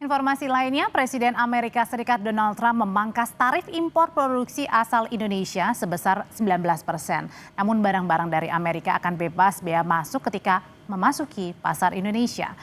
Informasi lainnya, Presiden Amerika Serikat Donald Trump memangkas tarif impor produksi asal Indonesia sebesar 19%. Namun barang-barang dari Amerika akan bebas bea masuk ketika memasuki pasar Indonesia.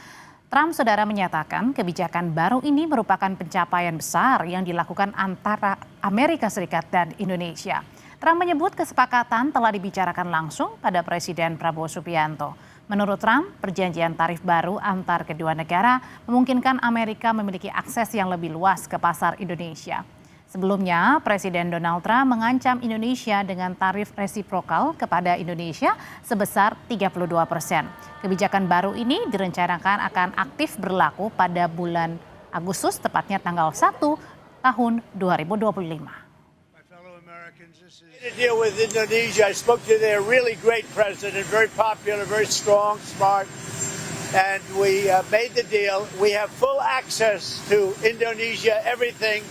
Trump saudara menyatakan kebijakan baru ini merupakan pencapaian besar yang dilakukan antara Amerika Serikat dan Indonesia. Trump menyebut kesepakatan telah dibicarakan langsung pada Presiden Prabowo Subianto. Menurut Trump, perjanjian tarif baru antar kedua negara memungkinkan Amerika memiliki akses yang lebih luas ke pasar Indonesia. Sebelumnya, Presiden Donald Trump mengancam Indonesia dengan tarif resiprokal kepada Indonesia sebesar 32%. Kebijakan baru ini direncanakan akan aktif berlaku pada bulan Agustus, tepatnya tanggal 1 tahun 2025. To deal with Indonesia, I spoke to their really great president, very popular, very strong, smart, and we made the deal. We have full access to Indonesia, everything.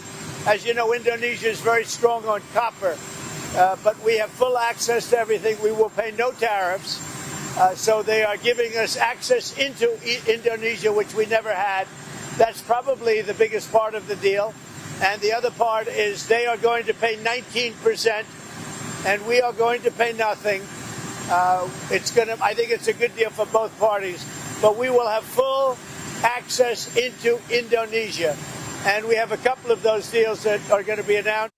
As you know, Indonesia is very strong on copper, but we have full access to everything. We will pay no tariffs. So they are giving us access into Indonesia, which we never had. That's probably the biggest part of the deal. And the other part is they are going to pay 19%, and we are going to pay nothing. I think it's a good deal for both parties. But we will have full access into Indonesia, and we have a couple of those deals that are going to be announced.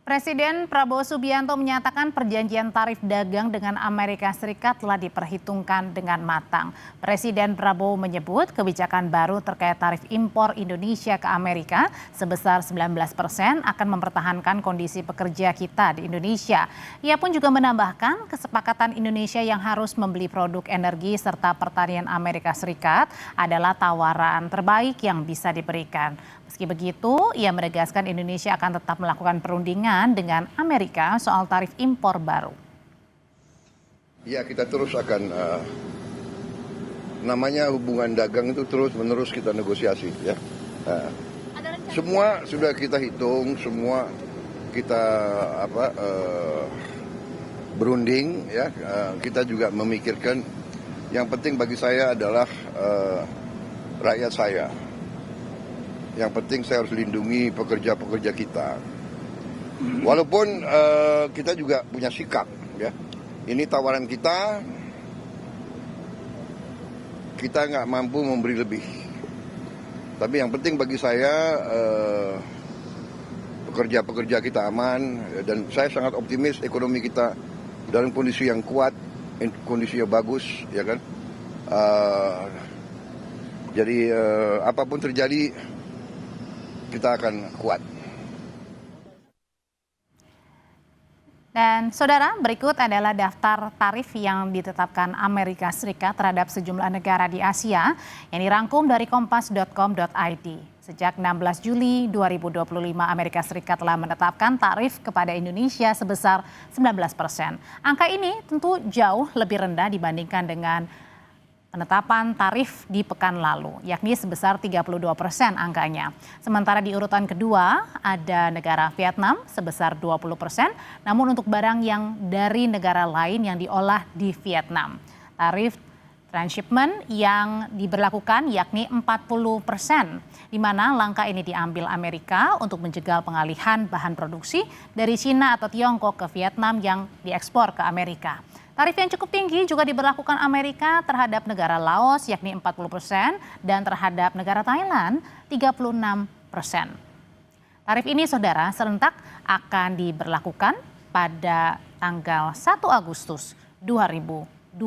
Presiden Prabowo Subianto menyatakan perjanjian tarif dagang dengan Amerika Serikat telah diperhitungkan dengan matang. Presiden Prabowo menyebut kebijakan baru terkait tarif impor Indonesia ke Amerika sebesar 19% akan mempertahankan kondisi pekerja kita di Indonesia. Ia pun juga menambahkan kesepakatan Indonesia yang harus membeli produk energi serta pertanian Amerika Serikat adalah tawaran terbaik yang bisa diberikan. Meski begitu, ia menegaskan Indonesia akan tetap melakukan perundingan dengan Amerika soal tarif impor baru. Ya, kita terus akan, namanya hubungan dagang itu terus-menerus kita negosiasi. Ya. Semua sudah kita hitung, semua kita berunding. Ya. Kita juga memikirkan yang penting bagi saya adalah rakyat saya. Yang penting saya harus lindungi pekerja-pekerja kita. Walaupun kita juga punya sikap, ya. Ini tawaran kita nggak mampu memberi lebih. Tapi yang penting bagi saya pekerja-pekerja kita aman, dan saya sangat optimis ekonomi kita dalam kondisi yang kuat, kondisi yang bagus, ya kan. Jadi apapun terjadi, kita akan kuat. Dan saudara, berikut adalah daftar tarif yang ditetapkan Amerika Serikat terhadap sejumlah negara di Asia yang dirangkum dari kompas.com.id. Sejak 16 Juli 2025, Amerika Serikat telah menetapkan tarif kepada Indonesia sebesar 19%. Angka ini tentu jauh lebih rendah dibandingkan dengan penetapan tarif di pekan lalu, yakni sebesar 32% angkanya. Sementara di urutan kedua ada negara Vietnam sebesar 20%, namun untuk barang yang dari negara lain yang diolah di Vietnam. Tarif transshipment yang diberlakukan yakni 40%, di mana langkah ini diambil Amerika untuk menjegal pengalihan bahan produksi dari Cina atau Tiongkok ke Vietnam yang diekspor ke Amerika. Tarif yang cukup tinggi juga diberlakukan Amerika terhadap negara Laos yakni 40% dan terhadap negara Thailand 36%. Tarif ini saudara serentak akan diberlakukan pada tanggal 1 Agustus 2025.